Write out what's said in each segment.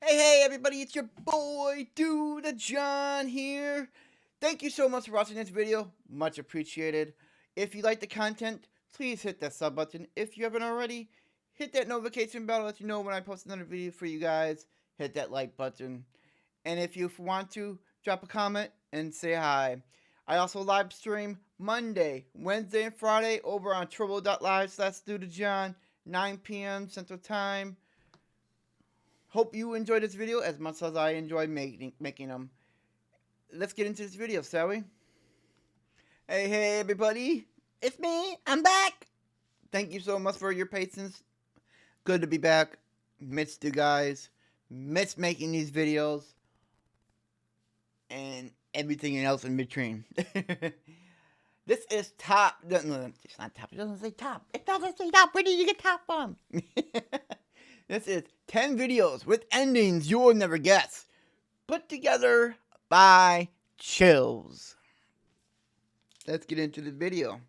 Hey everybody, it's your boy Dude John here. Thank you so much for watching this video, much appreciated. If you like the content, please hit that sub button. If you haven't already, hit that notification bell to let you know when I post another video for you guys. Hit that like button. And if you want to, drop a comment and say hi. I also live stream Monday, Wednesday, and Friday over on turbo.live/DudeJohn, 9 p.m. Central Time. Hope you enjoyed this video as much as I enjoy making them. Let's get into this video, shall we? Hey everybody, it's me, I'm back. Thank you so much for your patience. Good to be back. Missed you guys. Missed making these videos. And everything else in between. This is top. No, it's not top. It doesn't say top. It doesn't say top. Where did you get top from? This is 10 videos with endings you'll never guess. Put together by Chills. Let's get into the video.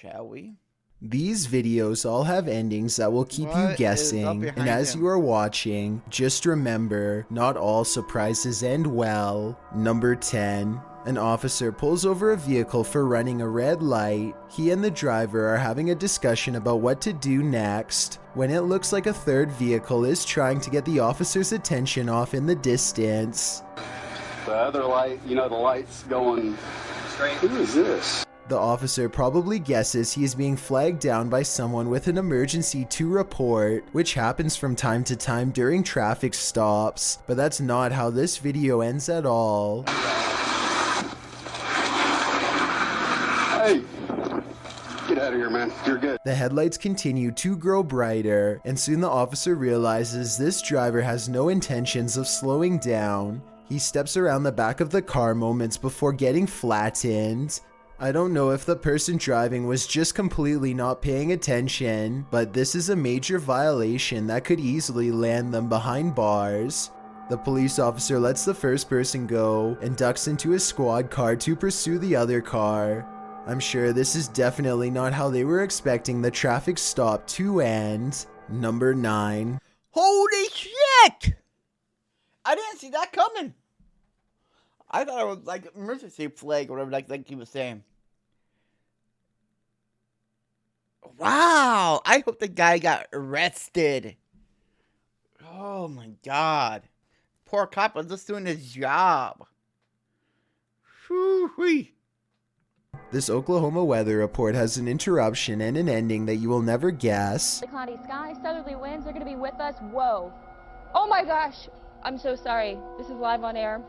Shall we? These videos all have endings that will keep you guessing, and as you are watching, just remember, not all surprises end well. Number 10. An officer pulls over a vehicle for running a red light. He and the driver are having a discussion about what to do next, when it looks like a third vehicle is trying to get the officer's attention off in the distance. The other light, the light's going straight. Who is this? The officer probably guesses he is being flagged down by someone with an emergency to report, which happens from time to time during traffic stops, but that's not how this video ends at all. Hey, get out of here, man. You're good. The headlights continue to grow brighter, and soon the officer realizes this driver has no intentions of slowing down. He steps around the back of the car moments before getting flattened. I don't know if the person driving was just completely not paying attention, but this is a major violation that could easily land them behind bars. The police officer lets the first person go and ducks into his squad car to pursue the other car. I'm sure this is definitely not how they were expecting the traffic stop to end. Number 9. Holy shit! I didn't see that coming. I thought it was like emergency flag or whatever, like he was saying. Wow! I hope the guy got arrested. Oh my god. Poor cop was just doing his job. Whew-wee. This Oklahoma weather report has an interruption and an ending that you will never guess. The cloudy sky, southerly winds are going to be with us. Whoa. Oh my gosh. I'm so sorry. This is live on air.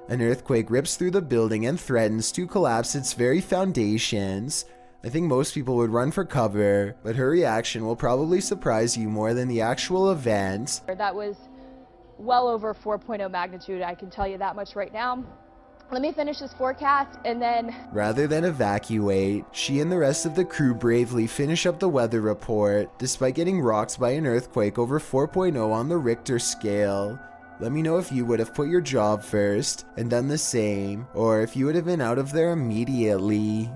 An earthquake rips through the building and threatens to collapse its very foundations. I think most people would run for cover, but her reaction will probably surprise you more than the actual event. That was well over 4.0 magnitude. I can tell you that much right now. Let me finish this forecast and then... Rather than evacuate, she and the rest of the crew bravely finish up the weather report, despite getting rocked by an earthquake over 4.0 on the Richter scale. Let me know if you would have put your job first and done the same, or if you would have been out of there immediately.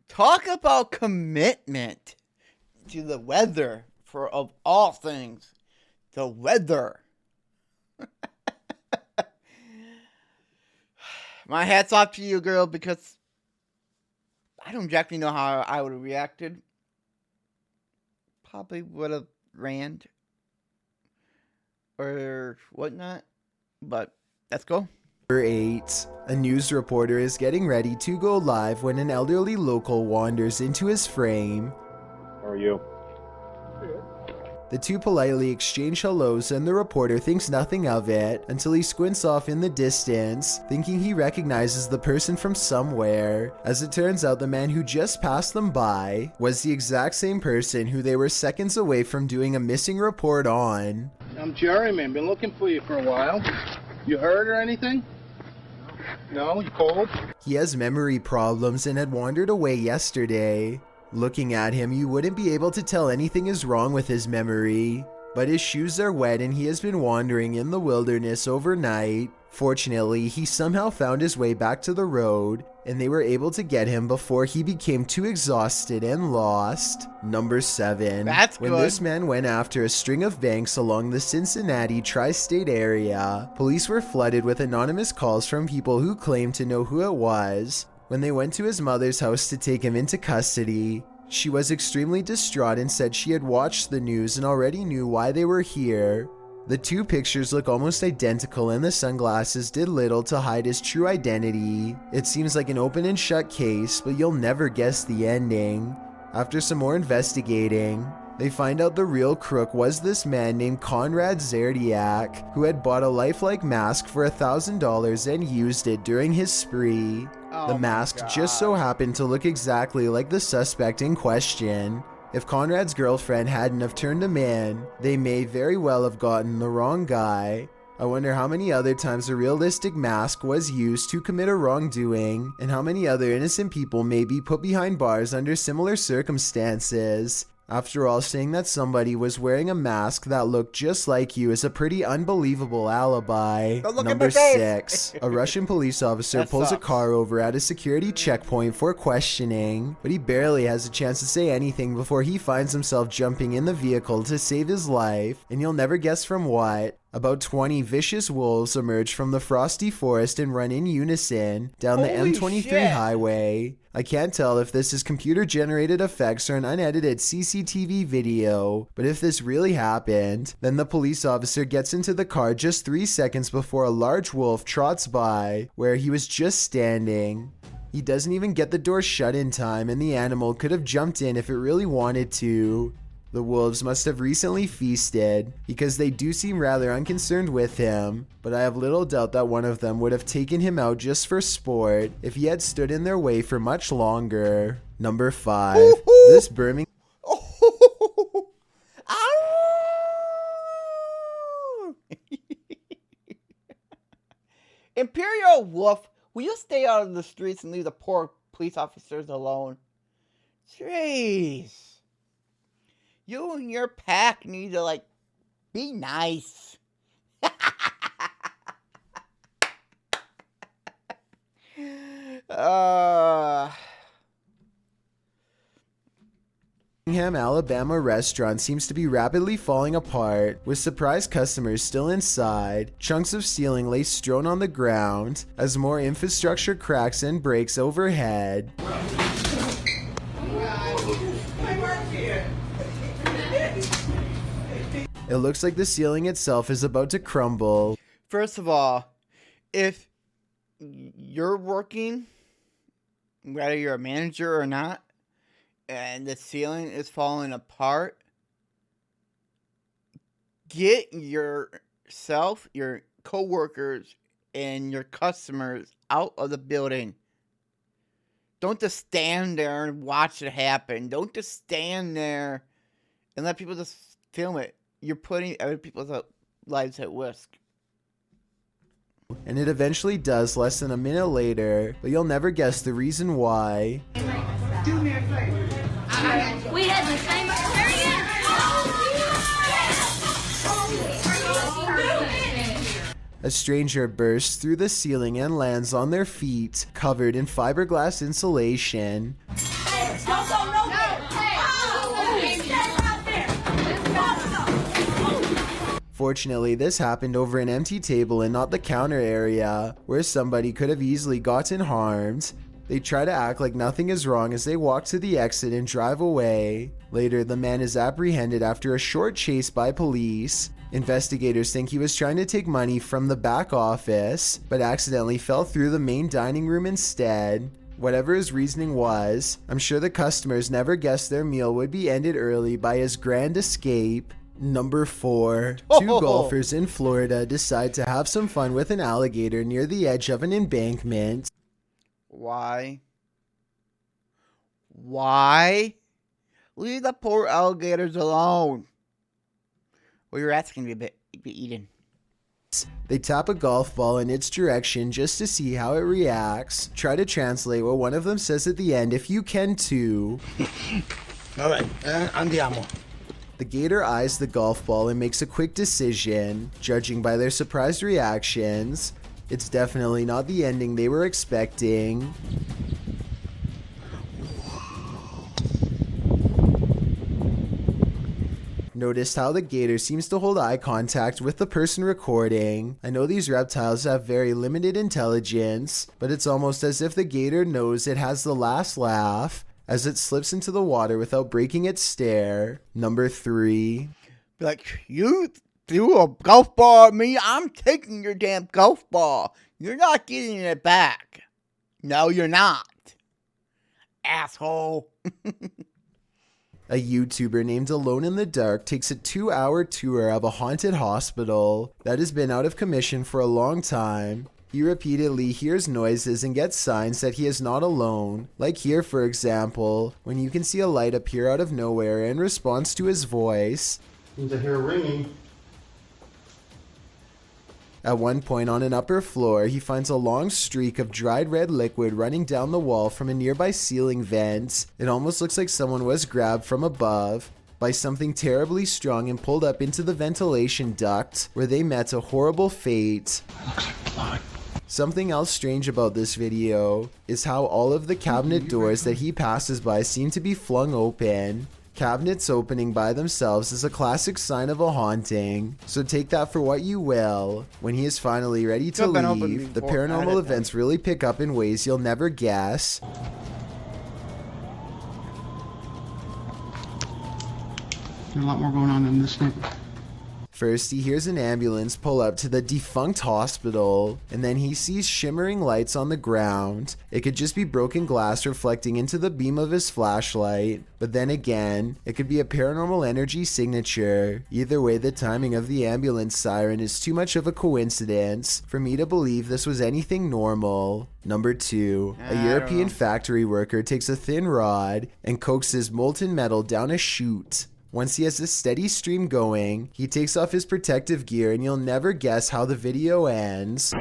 Talk about commitment to the weather, for of all things, the weather. My hat's off to you, girl, because I don't exactly know how I would have reacted. Probably would have ran or whatnot, but let's go. Number 8. A news reporter is getting ready to go live when an elderly local wanders into his frame. How are you? The two politely exchange hellos and the reporter thinks nothing of it until he squints off in the distance, thinking he recognizes the person from somewhere. As it turns out, the man who just passed them by was the exact same person who they were seconds away from doing a missing report on. I'm Jerry, man. Been looking for you for a while. You hurt or anything? No? You cold? He has memory problems and had wandered away yesterday. Looking at him, you wouldn't be able to tell anything is wrong with his memory. but his shoes are wet and he has been wandering in the wilderness overnight. Fortunately, he somehow found his way back to the road, and they were able to get him before he became too exhausted and lost. Number 7. That's when good. this man went after a string of banks along the Cincinnati tri-state area, police were flooded with anonymous calls from people who claimed to know who it was. When they went to his mother's house to take him into custody, she was extremely distraught and said she had watched the news and already knew why they were here. The two pictures look almost identical and the sunglasses did little to hide his true identity. It seems like an open and shut case, but you'll never guess the ending. After some more investigating, they find out the real crook was this man named Conrad Zerdiak, who had bought a lifelike mask for $1,000 and used it during his spree. Oh The my mask just so God. happened to look exactly like the suspect in question. If Conrad's girlfriend hadn't have turned him in, they may very well have gotten the wrong guy. I wonder how many other times a realistic mask was used to commit a wrongdoing, and how many other innocent people may be put behind bars under similar circumstances. After all, saying that somebody was wearing a mask that looked just like you is a pretty unbelievable alibi. Don't look at Number my face. 6. A Russian police officer That pulls a sucks. car over at a security checkpoint for questioning, but he barely has a chance to say anything before he finds himself jumping in the vehicle to save his life, and you'll never guess from what. About 20 vicious wolves emerge from the frosty forest and run in unison down the Holy M23 shit. highway. I can't tell if this is computer-generated effects or an unedited CCTV video, but if this really happened, then the police officer gets into the car just 3 seconds before a large wolf trots by where he was just standing. He doesn't even get the door shut in time, and the animal could have jumped in if it really wanted to. The wolves must have recently feasted, because they do seem rather unconcerned with him, but I have little doubt that one of them would have taken him out just for sport if he had stood in their way for much longer. Number 5. Woohoo! This Birmingham Oh. Ow! Imperial Wolf, will you stay out of the streets and leave the poor police officers alone? Jeez. You and your pack need to, like, be nice. Alabama restaurant seems to be rapidly falling apart, with surprised customers still inside, chunks of ceiling lay strewn on the ground, as more infrastructure cracks and breaks overhead. It looks like the ceiling itself is about to crumble. First of all, if you're working, whether you're a manager or not, and the ceiling is falling apart, get yourself, your coworkers, and your customers out of the building. Don't just stand there and watch it happen. Don't just stand there and let people just film it. You're putting other people's lives at risk. And it eventually does less than a minute later, but you'll never guess the reason why. We had the same experience. A stranger bursts through the ceiling and lands on their feet, covered in fiberglass insulation. Fortunately, this happened over an empty table and not the counter area, where somebody could have easily gotten harmed. They try to act like nothing is wrong as they walk to the exit and drive away. Later, the man is apprehended after a short chase by police. Investigators think he was trying to take money from the back office, but accidentally fell through the main dining room instead. Whatever his reasoning was, I'm sure the customers never guessed their meal would be ended early by his grand escape. Number 4. Two golfers in Florida decide to have some fun with an alligator near the edge of an embankment. Why? Why? Leave the poor alligators alone. Well, your rat's gonna be eaten. They tap a golf ball in its direction just to see how it reacts. Try to translate what one of them says at the end if you can too. All right, andiamo. The gator eyes the golf ball and makes a quick decision, judging by their surprised reactions. It's definitely not the ending they were expecting. Notice how the gator seems to hold eye contact with the person recording. I know these reptiles have very limited intelligence, but it's almost as if the gator knows it has the last laugh as it slips into the water without breaking its stare. Number 3. Like, you threw a golf ball at me, I'm taking your damn golf ball. You're not getting it back. No, you're not. Asshole. A YouTuber named Alone in the Dark takes a 2-hour tour of a haunted hospital that has been out of commission for a long time. He repeatedly hears noises and gets signs that he is not alone, like here for example, when you can see a light appear out of nowhere in response to his voice. Seems I hear ringing. At one point on an upper floor, he finds a long streak of dried red liquid running down the wall from a nearby ceiling vent. It almost looks like someone was grabbed from above by something terribly strong and pulled up into the ventilation duct, where they met a horrible fate. Looks like blood. Something else strange about this video is how all of the cabinet doors that he passes by seem to be flung open. Cabinets opening by themselves is a classic sign of a haunting, so take that for what you will. When he is finally ready to Could've been open leave, the before, paranormal edit events really pick up in ways you'll never guess. There's a lot more going on in this thing. First, he hears an ambulance pull up to the defunct hospital, and then he sees shimmering lights on the ground. It could just be broken glass reflecting into the beam of his flashlight, but then again, it could be a paranormal energy signature. Either way, the timing of the ambulance siren is too much of a coincidence for me to believe this was anything normal. Number 2, I a don't European know. factory worker takes a thin rod and coaxes molten metal down a chute. Once he has a steady stream going, he takes off his protective gear and you'll never guess how the video ends.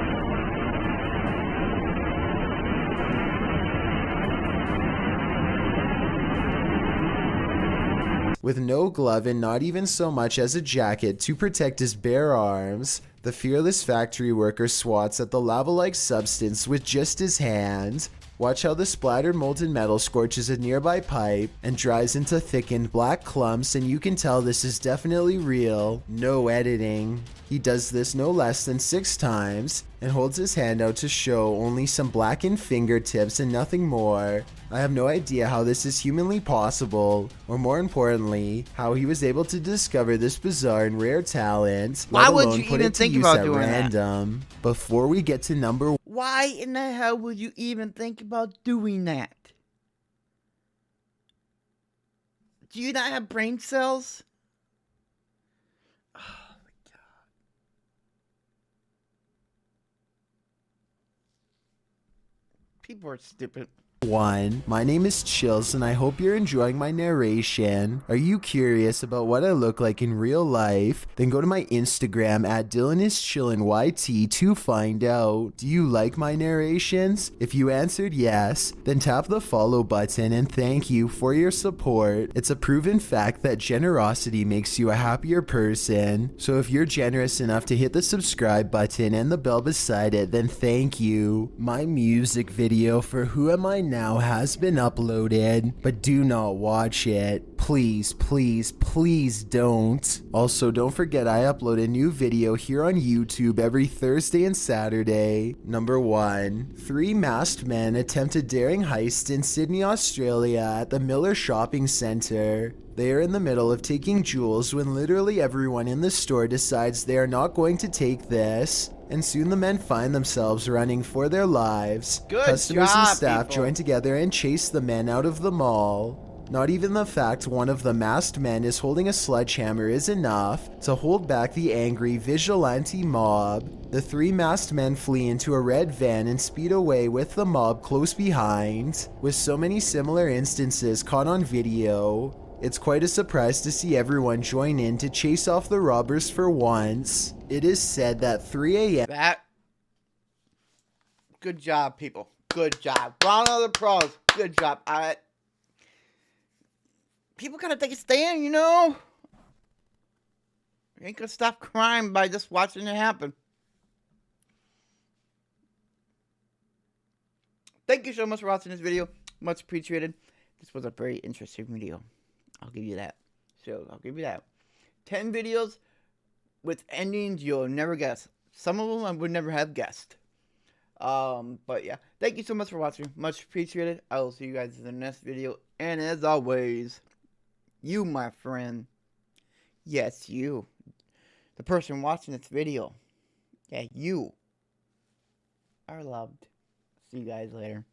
With no glove and not even so much as a jacket to protect his bare arms, the fearless factory worker swats at the lava-like substance with just his hand. Watch how the splattered molten metal scorches a nearby pipe and dries into thickened black clumps, and you can tell this is definitely real. No editing. He does this no less than 6 times and holds his hand out to show only some blackened fingertips and nothing more. I have no idea how this is humanly possible, or more importantly, how he was able to discover this bizarre and rare talent, Why let would alone you put even it to think use about at doing that? random. Before we get to number Why in the hell would you even think about doing that? Do you not have brain cells? Oh my god. People are stupid. 1. My name is Chills and I hope you're enjoying my narration. Are you curious about what I look like in real life? Then go to my Instagram at DylanIsChillinYT to find out. Do you like my narrations? If you answered yes, then tap the follow button and thank you for your support. It's a proven fact that generosity makes you a happier person. So if you're generous enough to hit the subscribe button and the bell beside it, then thank you. My music video for Who Am I Now has been uploaded, but do not watch it. Please, please, please don't. Also, don't forget I upload a new video here on YouTube every Thursday and Saturday. Number 1. 3 masked men attempt a daring heist in Sydney, Australia at the Miller Shopping Centre. They are in the middle of taking jewels when literally everyone in the store decides they are not going to take this, and soon the men find themselves running for their lives. Good Customers job, and staff people. join together and chase the men out of the mall. Not even the fact one of the masked men is holding a sledgehammer is enough to hold back the angry vigilante mob. The 3 masked men flee into a red van and speed away with the mob close behind. With so many similar instances caught on video, it's quite a surprise to see everyone join in to chase off the robbers for once. It is said that 3 a.m. That. Good job, people. Good job. Round of applause. Good job. Alright. People gotta take a stand, you know? ain't gonna stop crime by just watching it happen. Thank you so much for watching this video. Much appreciated. This was a very interesting video. I'll give you that. So, I'll give you that. 10 videos with endings you'll never guess. Some of them I would never have guessed. But yeah. Thank you so much for watching. Much appreciated. I will see you guys in the next video. And as always, you, my friend. Yes, you. The person watching this video. Yeah, you are loved. See you guys later.